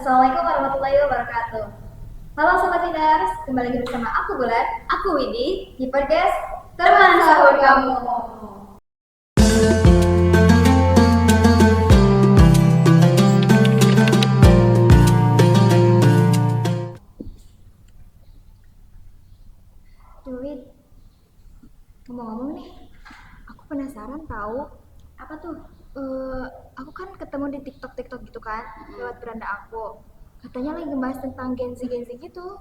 Assalamualaikum warahmatullahi wabarakatuh. Halo Sobat Tiners, kembali lagi bersama aku Bulan, aku Widi, di podcast Teman Sahur Kamu. Wid, ngomong-ngomong nih, aku penasaran tahu apa tuh? Aku kan ketemu di TikTok gitu kan, lewat beranda aku. Katanya lagi ngebahas tentang Gen Z gitu,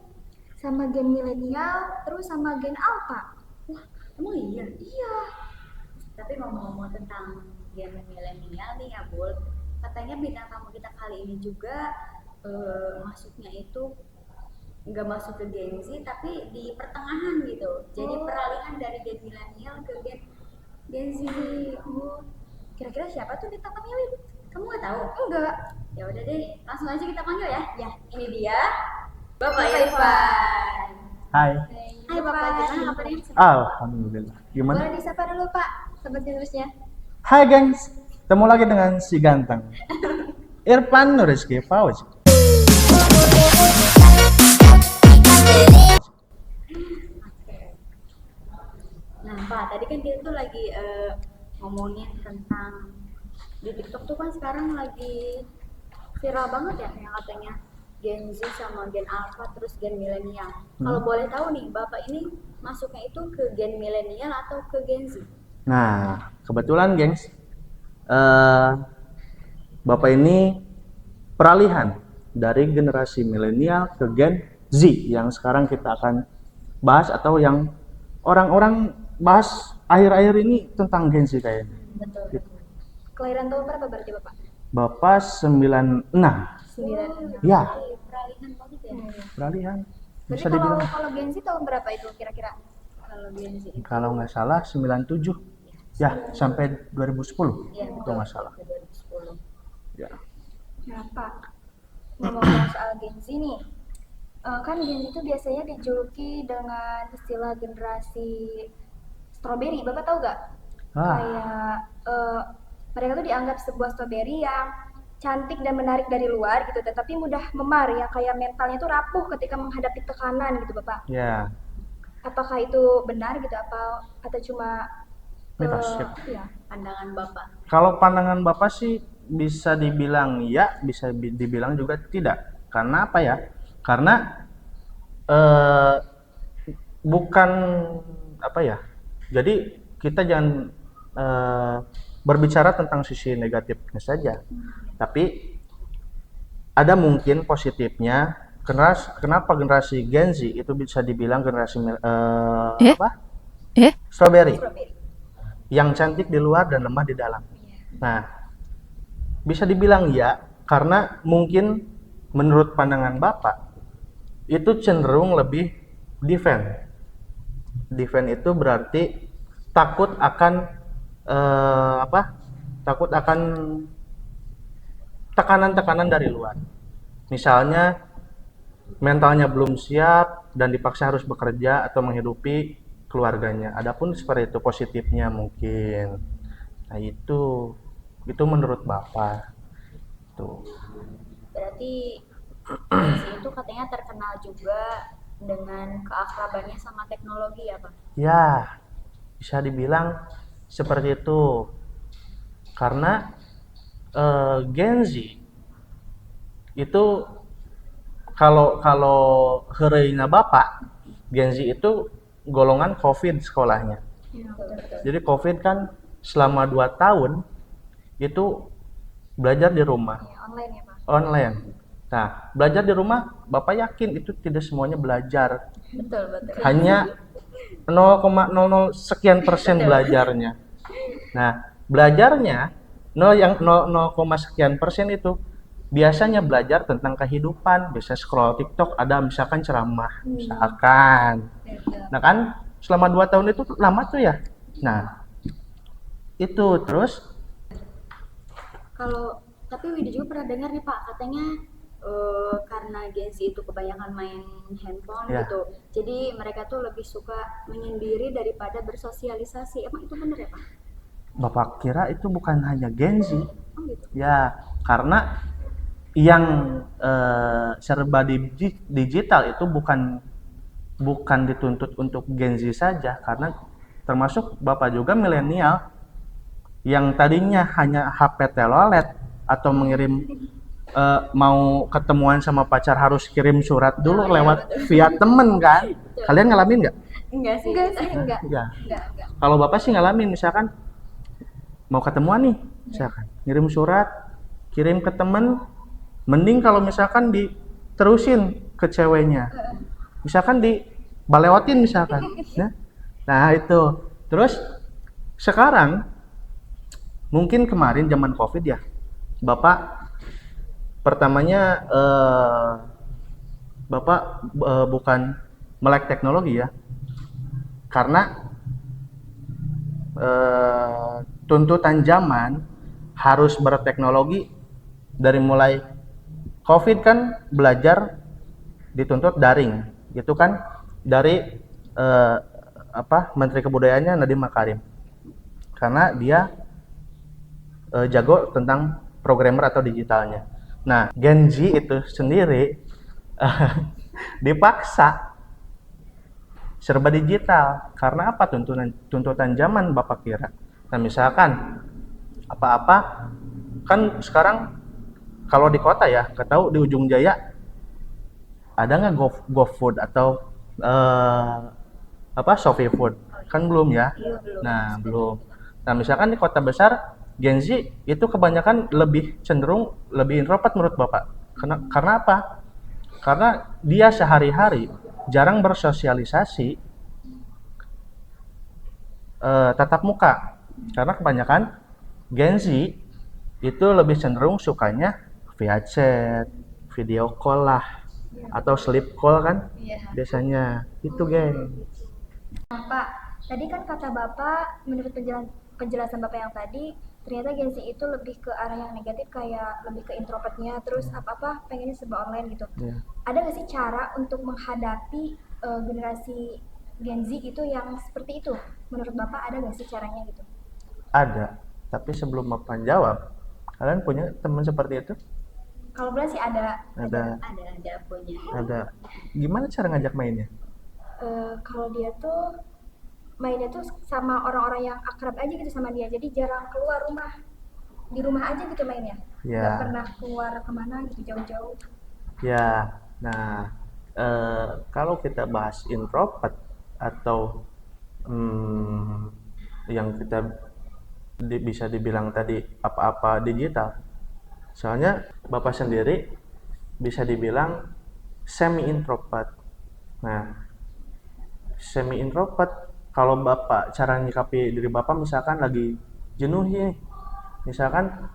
sama gen milenial, terus sama gen alpha. Wah, emang iya? Iya. Tapi ngomong-ngomong tentang gen milenial nih ya, Bul, katanya bintang tamu kita kali ini juga masuknya itu nggak masuk ke Gen Z, tapi di pertengahan gitu. Jadi Oh. peralihan dari gen milenial ke Gen Z. Oh, kira-kira siapa tuh bintang tamunya, Wid? Kamu nggak tahu? Enggak. Ya udah deh, langsung aja kita panggil ya. Ya. Ini dia, Bapak Bapak Irfan. Hai, Hai Bapak, gimana kabarnya? Alhamdulillah. Gimana? Boleh disapa dulu Pak, sobat terusnya. Hai gengs, ketemu lagi dengan si ganteng Irfan Nurizky Fauzi. Nah Pak, tadi kan kita tuh lagi ngomongin tentang di TikTok tuh kan sekarang lagi viral banget ya yang katanya Gen Z sama Gen Alpha terus Gen Milenial. Kalau boleh tahu nih, Bapak ini masuknya itu ke Gen Milenial atau ke Gen Z? Nah, kebetulan gengs, eh, Bapak ini peralihan dari generasi milenial ke Gen Z yang sekarang kita akan bahas atau yang orang-orang bahas akhir-akhir ini tentang Gen Z kayaknya. Betul. Gitu. Kelahiran tahun berapa berarti Bapak? Bapak 96. 96. Ya, Peralihan banget ya. peralihan. Berarti Bisa dibilang. kalau Gen Z tahun berapa itu kira-kira? Kalau Gen Z itu Kalau nggak salah 97 ya sampai 2010 ya, itu nggak salah 2010. ya. Nah Pak, ngomong soal Gen Z nih, kan Gen Z itu biasanya dijuluki dengan istilah generasi strawberry. Bapak tahu gak? Kayak mereka tuh dianggap sebuah strawberry yang cantik dan menarik dari luar gitu, tetapi mudah memar ya, kayak mentalnya tuh rapuh ketika menghadapi tekanan gitu Bapak. Ya, Apakah itu benar gitu atau cuma mitos ya. ya. Pandangan Bapak. Kalau pandangan Bapak sih bisa dibilang ya, bisa dibilang juga tidak. Karena apa ya? Karena bukan apa ya? Jadi kita jangan berbicara tentang sisi negatifnya saja, tapi ada mungkin positifnya. Kenapa generasi Gen Z itu bisa dibilang generasi apa? Strawberry. Strawberry. Yang cantik di luar dan lemah di dalam. Nah, bisa dibilang ya, karena mungkin menurut pandangan Bapak itu cenderung lebih defend. Defend itu berarti takut akan takut akan tekanan-tekanan dari luar. Misalnya mentalnya belum siap dan dipaksa harus bekerja atau menghidupi keluarganya. Adapun seperti itu positifnya mungkin. Nah, itu menurut Bapak. Tuh. Berarti Gen Z itu katanya terkenal juga dengan keakrabannya sama teknologi ya Pak? Ya, bisa dibilang seperti itu. Karena Gen Z itu kalau heureuina Bapak, Gen Z itu golongan COVID sekolahnya. Jadi COVID kan selama 2 tahun itu belajar di rumah, Ya, online ya Pak. online. Nah, belajar di rumah, Bapak yakin itu tidak semuanya belajar. Betul. Hanya 0,00 sekian persen belajarnya. Nah, belajarnya 0 sekian persen itu biasanya belajar tentang kehidupan, bisa scroll TikTok, ada misalkan ceramah, misalkan. Nah kan selama 2 tahun itu lama tuh ya. Nah, itu terus Kalau tapi Widi juga pernah dengar nih Pak, katanya karena Gen Z itu kebanyakan main handphone Ya. gitu, jadi mereka tuh lebih suka menyendiri daripada bersosialisasi. Emang itu bener ya Pak? Bapak kira itu bukan hanya Gen Z. Oh gitu. Ya, karena yang serba digital itu bukan dituntut untuk Gen Z saja, karena termasuk Bapak juga milenial yang tadinya hanya HP telolet atau mengirim mau ketemuan sama pacar harus kirim surat dulu lewat via temen kan. Kalian ngalamin nggak? Enggak sih. Enggak sih, enggak. Ya. Enggak. Kalau Bapak sih ngalamin, misalkan mau ketemuan nih, misalkan ngirim surat, kirim ke temen, mending kalau misalkan diterusin ke ceweknya. Misalkan dibalewatin misalkan. Nah, itu. Terus sekarang mungkin kemarin zaman Covid ya, Bapak pertamanya Bapak bukan melek teknologi ya, karena tuntutan zaman harus berteknologi. Dari mulai Covid kan belajar dituntut daring, gitu kan, dari Menteri Kebudayaannya Nadiem Makarim, karena dia jago tentang programmer atau digitalnya. Nah, Gen Z itu sendiri dipaksa serba digital. Karena apa? Tuntutan zaman, Bapak kira. Nah, misalkan apa-apa kan sekarang kalau di kota ya, tahu di Ujung Jaya ada nggak GoFood atau Shopee Food? Kan belum ya. Nah, belum. Nah, misalkan di kota besar, Gen Z itu kebanyakan lebih cenderung lebih introvert menurut Bapak. Karena apa? Karena dia sehari-hari jarang bersosialisasi tatap muka. Karena kebanyakan Gen Z itu lebih cenderung sukanya via chat, video call lah, atau sleep call kan biasanya. Itu, Geng. Nah, Pak, tadi kan kata Bapak, menurut penjelasan Bapak yang tadi, ternyata Gen Z itu lebih ke arah yang negatif, kayak lebih ke introvertnya, terus apa-apa pengennya serba online gitu. Ada nggak sih cara untuk menghadapi generasi Gen Z itu yang seperti itu? Menurut Bapak ada nggak sih caranya gitu? Ada, tapi sebelum Bapak jawab, kalian punya teman seperti itu? Kalau boleh sih ada. Ada punya. Ada. Gimana cara ngajak mainnya? Kalau dia tuh mainnya tuh sama orang-orang yang akrab aja gitu sama dia, jadi jarang keluar rumah, di rumah aja gitu mainnya, nggak pernah keluar kemana gitu jauh-jauh. Ya, nah kalau kita bahas introvert atau yang kita bisa dibilang tadi apa-apa digital, soalnya Bapak sendiri bisa dibilang semi introvert. Nah, semi introvert, kalau Bapak cara nyikapi diri Bapak misalkan lagi jenuh nih, misalkan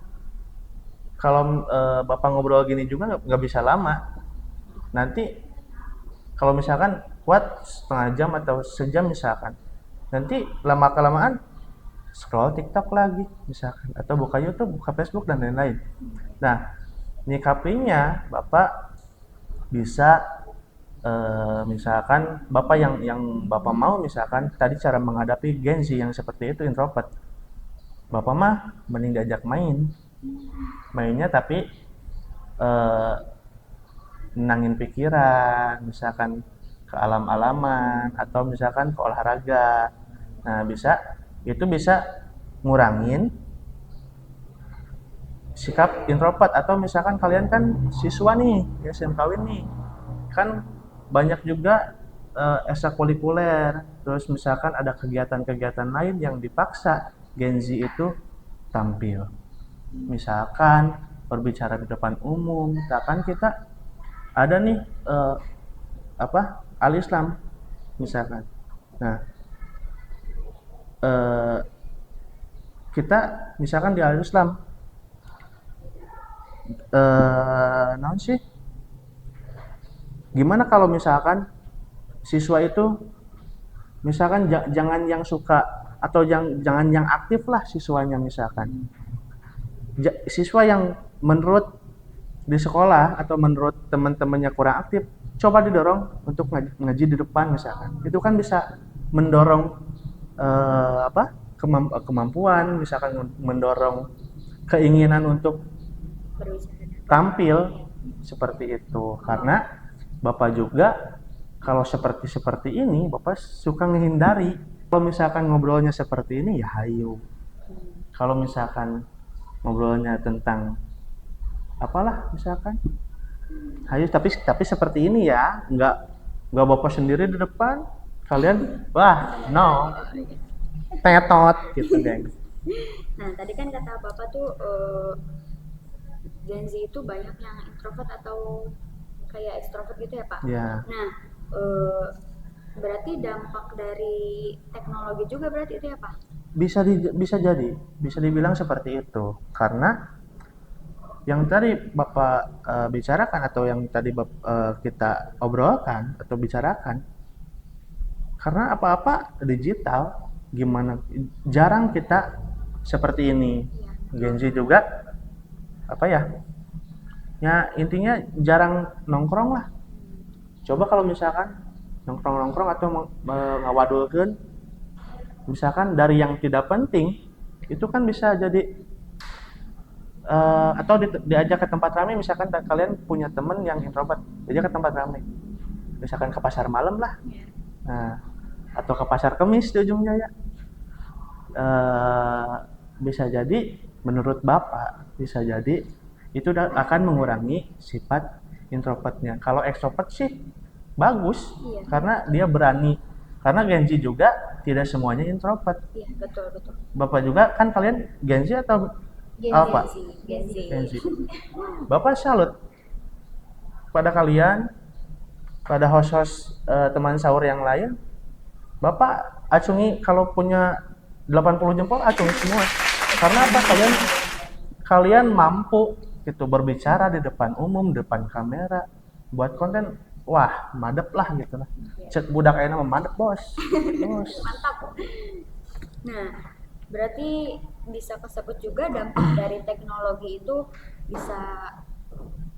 kalau Bapak ngobrol gini juga nggak bisa lama, nanti kalau misalkan kuat setengah jam atau sejam misalkan, nanti lama kelamaan scroll TikTok lagi misalkan, atau buka YouTube, buka Facebook dan lain-lain. Nah, nyikapinya Bapak bisa misalkan Bapak yang Bapak mau, misalkan tadi cara menghadapi Gen Z yang seperti itu introvert, Bapak mah mending diajak mainnya tapi nenangin pikiran, misalkan ke alam-alaman atau misalkan ke olahraga. Nah, itu bisa ngurangin sikap introvert. Atau misalkan kalian kan siswa nih, ya SMKWin nih, kan banyak juga ekstrakurikuler, terus misalkan ada kegiatan-kegiatan lain yang dipaksa Gen Z itu tampil, misalkan berbicara di depan umum. Misalkan kita ada nih al-Islam misalkan. Nah, kita misalkan di al-Islam naon sih, gimana kalau misalkan siswa itu misalkan jangan yang suka atau jangan yang aktif lah siswanya, misalkan siswa yang menurut di sekolah atau menurut teman-temannya kurang aktif, coba didorong untuk ngaji di depan misalkan. Itu kan bisa mendorong kemampuan, misalkan mendorong keinginan untuk tampil seperti itu. Karena Bapak juga kalau seperti ini Bapak suka menghindari. Kalau misalkan ngobrolnya seperti ini ya hayu. Kalau misalkan ngobrolnya tentang apalah misalkan hayu, tapi seperti ini ya, nggak Bapak sendiri di depan, kalian wah no tetot gitu geng. Nah, tadi kan kata Bapak tuh Gen Z itu banyak yang introvert atau kayak ekstrovert gitu ya Pak? Ya. Nah, berarti dampak dari teknologi juga berarti itu ya Pak? Bisa dibilang seperti itu. Karena yang tadi Bapak bicarakan atau yang tadi kita obrolkan atau bicarakan, karena apa-apa digital, gimana jarang kita seperti ini. Gen Z juga apa ya? Ya intinya jarang nongkrong lah. Coba kalau misalkan nongkrong atau ngawadulkeun misalkan dari yang tidak penting itu kan bisa jadi atau diajak ke tempat ramai, misalkan kalian punya temen yang introvert, diajak ke tempat ramai, misalkan ke pasar malam lah, nah, atau ke pasar Kemis di ujung jaya, bisa jadi menurut Bapak bisa jadi itu akan mengurangi sifat introvertnya. Kalau extrovert sih bagus, karena dia berani, karena Gen Z juga tidak semuanya introvert. Iya, betul. Bapak juga kan, kalian Gen Z atau Alpha? Gen Z. Bapak salut pada kalian, pada host-host teman sahur yang lain. Bapak acungi, kalau punya 80 jempol acungi semua. Karena apa? Kalian mampu gitu berbicara di depan umum, depan kamera, buat konten. Wah, madep lah gitu lah. Cek budak ayeuna mah madep, bos. Mantap. Nah, berarti bisa kesebut juga dampak dari teknologi itu bisa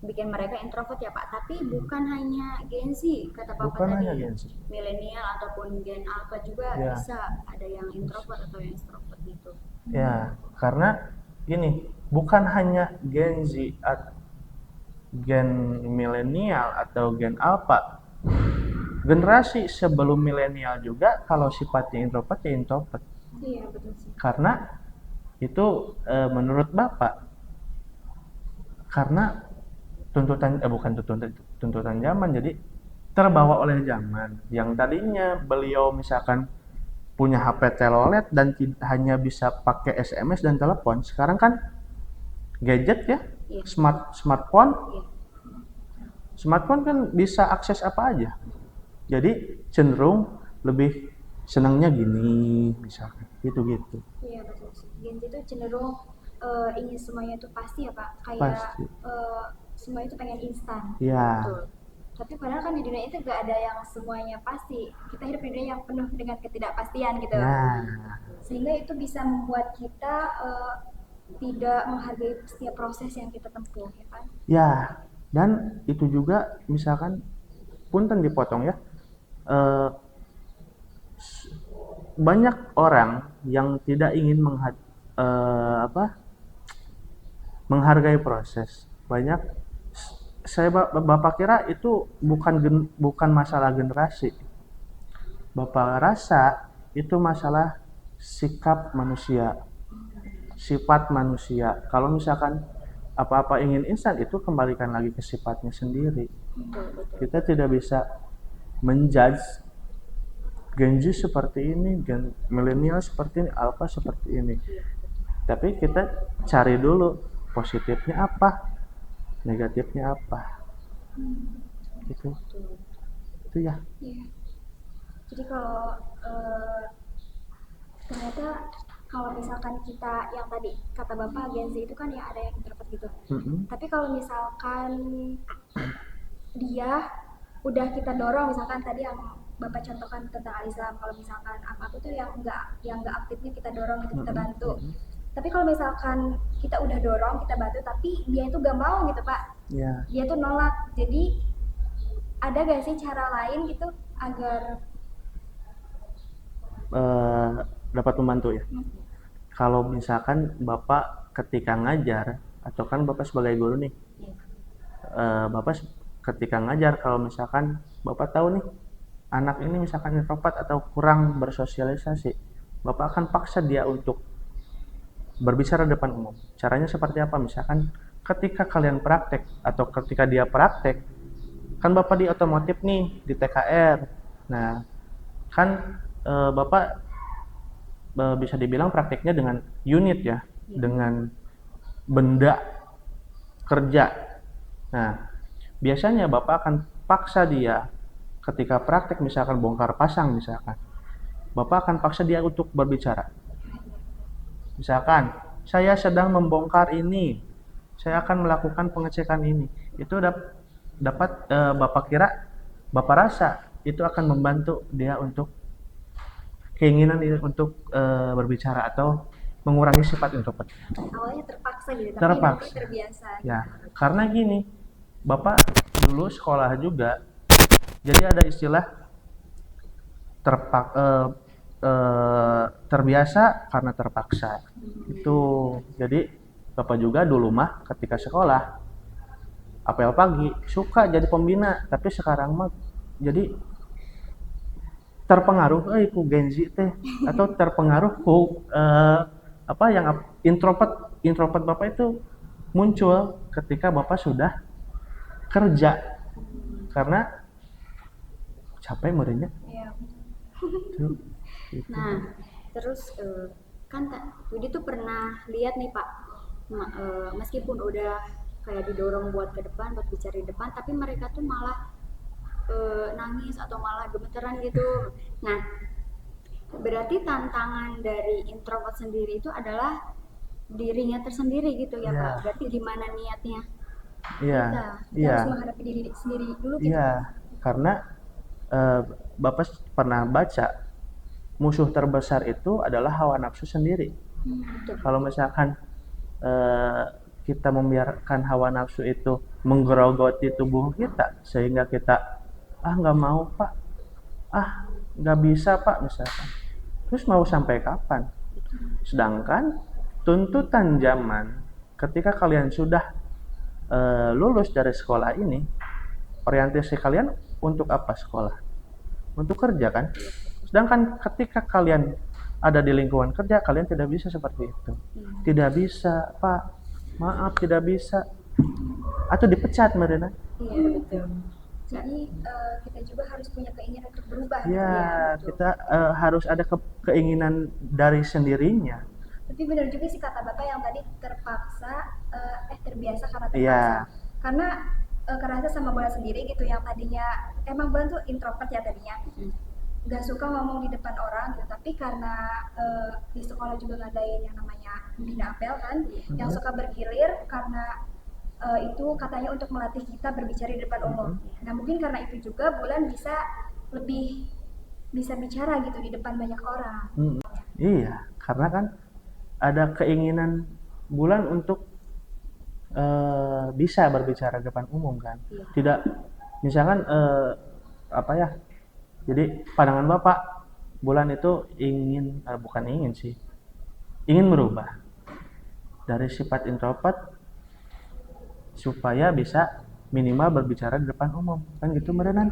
bikin mereka introvert ya Pak, tapi bukan hanya Gen Z kata Bapak tadi, milenial ataupun Gen Alpha juga bisa ada yang introvert atau yang extrovert gitu. Ya, karena gini, bukan hanya Gen Z, Gen milenial atau Gen Alpha, generasi sebelum milenial juga kalau sifatnya introvert ya introvert. Iya, betul sih. Karena itu menurut Bapak, karena tuntutan zaman, jadi terbawa oleh zaman. Yang tadinya beliau misalkan punya HP telolet dan hanya bisa pakai SMS dan telepon, sekarang kan gadget ya, smartphone. Smartphone kan bisa akses apa aja. Jadi cenderung lebih senangnya gini misalkan gitu. Iya, betul sih. Gen Z itu cenderung ingin semuanya itu pasti ya Pak, kayak Pasti. semua itu pengen instan. Iya. Betul. Tapi padahal kan di dunia itu gak ada yang semuanya pasti. Kita hidup di dunia yang penuh dengan ketidakpastian gitu. Nah, Sehingga itu bisa membuat kita tidak menghargai setiap proses yang kita tempuh, ya kan? ya, dan itu juga misalkan punten dipotong ya. Banyak orang yang tidak ingin menghargai proses. Banyak, Bapak kira itu bukan masalah generasi. Bapak rasa itu masalah sikap manusia, sifat manusia. Kalau misalkan apa-apa ingin instan, itu kembalikan lagi ke sifatnya sendiri. Kita tidak bisa menjudge Gen Z seperti ini, Gen milenial seperti ini, Alpha seperti ini. Tapi kita cari dulu positifnya apa, negatifnya apa. Gitu. Itu ya. Iya. Jadi kalau ternyata kalau misalkan kita yang tadi kata Bapak Gen Z itu kan ya ada yang introvert gitu. Tapi kalau misalkan dia udah kita dorong, misalkan tadi yang Bapak contohkan tentang Alislam, kalau misalkan apa tuh yang nggak aktifnya kita dorong, gitu, kita bantu. Tapi kalau misalkan kita udah dorong, kita bantu, tapi dia itu gak mau gitu Pak, dia tuh nolak. Jadi ada gak sih cara lain gitu agar dapat membantu ya? Kalau misalkan Bapak ketika ngajar, atau kan Bapak sebagai guru nih, Bapak ketika ngajar, kalau misalkan Bapak tahu nih anak ini misalkan introvert atau kurang bersosialisasi, Bapak akan paksa dia untuk berbicara depan umum. Caranya seperti apa? Misalkan ketika kalian praktek atau ketika dia praktek, kan Bapak di otomotif nih, di TKR. Nah, kan Bapak bisa dibilang prakteknya dengan unit ya, dengan benda kerja. Nah, biasanya Bapak akan paksa dia ketika praktek, misalkan bongkar pasang misalkan. Bapak akan paksa dia untuk berbicara. Misalkan, saya sedang membongkar ini, saya akan melakukan pengecekan ini. Itu dapat Bapak kira, Bapak rasa itu akan membantu dia untuk keinginan untuk berbicara atau mengurangi sifat introvert. Awalnya terpaksa gitu, tapi Terpaksa. nanti terbiasa. Ya, karena gini, Bapak dulu sekolah juga, jadi ada istilah terbiasa karena terpaksa. Itu jadi Bapak juga dulu mah ketika sekolah apel pagi suka jadi pembina, tapi sekarang mah jadi terpengaruh ku Gen Z teh, atau terpengaruh ku yang introvert Bapak itu muncul ketika Bapak sudah kerja, karena capek muridnya. Iya. Tuh, gitu. Nah, terus kan Widi tuh pernah lihat nih Pak, meskipun udah kayak didorong buat ke depan, buat bicara di depan, tapi mereka tuh malah nangis atau malah gemeteran gitu. Nah, berarti tantangan dari introvert sendiri itu adalah dirinya tersendiri gitu ya Iya. Pak. Berarti gimana niatnya? Iya, Kita iya, harus menghadapi diri sendiri dulu gitu. iya, karena Bapak pernah baca musuh terbesar itu adalah hawa nafsu sendiri. Betul. Kalau misalkan kita membiarkan hawa nafsu itu menggerogoti tubuh kita sehingga kita nggak mau Pak, nggak bisa Pak misalkan, terus mau sampai kapan? Sedangkan tuntutan zaman ketika kalian sudah lulus dari sekolah ini, orientasi kalian untuk apa sekolah? Untuk kerja kan? Sedangkan ketika kalian ada di lingkungan kerja, kalian tidak bisa seperti itu. Tidak bisa, Pak. Maaf, tidak bisa. Atau dipecat mereka. Iya betul. Jadi kita juga harus punya keinginan untuk berubah gitu Ya, ya. kita harus ada keinginan dari sendirinya. Tapi benar juga sih kata Bapak yang tadi terbiasa karena terpaksa. Iya. Karena kerasa sama Bulan sendiri gitu, yang tadinya emang Bulan tuh introvert ya tadinya. Gak suka ngomong di depan orang gitu, tapi karena di sekolah juga ngadain yang namanya pembina apel kan, yang suka bergilir karena itu katanya untuk melatih kita berbicara di depan umum. Nah mungkin karena itu juga Bulan bisa bicara gitu di depan banyak orang. Iya, karena kan ada keinginan Bulan untuk bisa berbicara di depan umum kan. Tidak, misalkan jadi pandangan Bapak, Bulan itu ingin merubah dari sifat introvert supaya bisa minimal berbicara di depan umum, kan gitu merenan?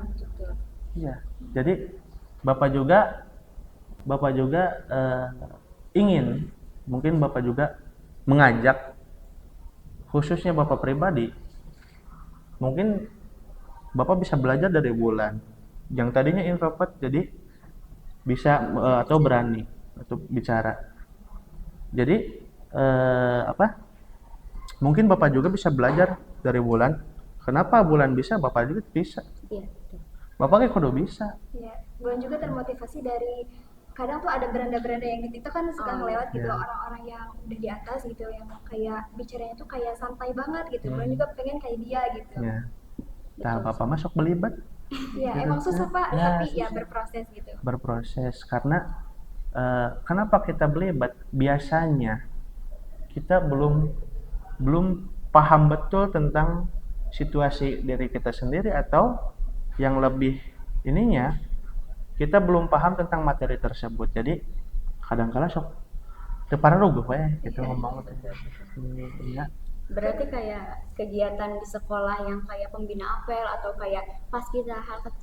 Iya. Jadi Bapak juga mungkin Bapak juga mengajak, khususnya Bapak pribadi, mungkin Bapak bisa belajar dari Bulan yang tadinya introvert jadi bisa atau berani untuk bicara. Jadi mungkin Bapak juga bisa belajar dari Bulan. Kenapa Bulan bisa, Bapak juga bisa. Iya betul. Bapak kayak kudu bisa. Ya, Bulan juga termotivasi dari kadang tuh ada beranda-beranda yang di TikTok kan suka ngelewat gitu, orang-orang yang udah di atas gitu, yang kayak bicaranya tuh kayak santai banget gitu. Bulan juga pengen kayak dia gitu. Ya. Nah, Bapak masuk belibet. Ya, emang susah Pak, Ya, tapi ya susah. berproses gitu. Berproses karena kenapa kita belibet? Biasanya kita belum paham betul tentang situasi diri kita sendiri, atau yang lebih ininya kita belum paham tentang materi tersebut. Jadi kadang-kala sok teu pararuguh we gitu ngomong. Iya. Berarti kayak kegiatan di sekolah yang kayak pembina apel atau kayak pas kita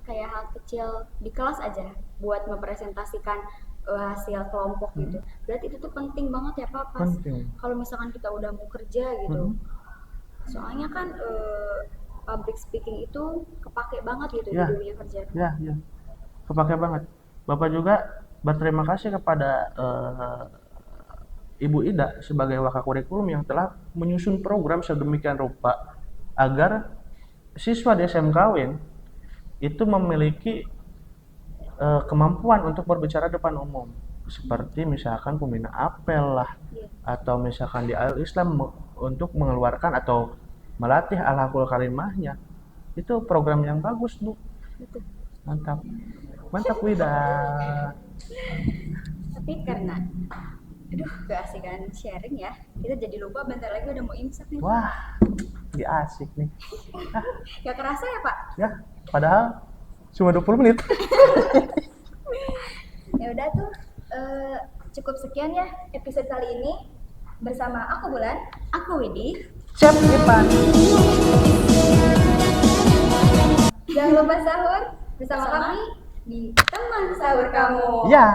kayak hal kecil di kelas aja buat mempresentasikan hasil kelompok gitu. Berarti itu tuh penting banget ya Pak pas Penting. kalau misalkan kita udah mau kerja gitu. Mhm. Soalnya kan public speaking itu kepake banget gitu Ya. di dunia kerja. Ya, ya. Kepake banget. Bapak juga berterima kasih kepada Ibu Ida sebagai wakakurikulum yang telah menyusun program sedemikian rupa agar siswa di SMKWin itu memiliki kemampuan untuk berbicara depan umum. Seperti misalkan pembina apel lah, Iya. atau misalkan di Al-Islam untuk mengeluarkan atau melatih alhaqul kalimahnya. Itu program yang bagus, Bu. Gitu. Mantap. Mantap, Wida. Tapi karena keasikan sharing ya, kita jadi lupa bentar lagi udah mau imsak nih. Wah, dia asik nih. Gak kerasa ya Pak? Ya, padahal cuma 20 menit. Ya udah tuh, cukup sekian ya episode kali ini bersama aku Bulan. Aku Widi. Chef Ipan. Jangan lupa sahur bersama Bersama kami di teman sahur kamu. Ya.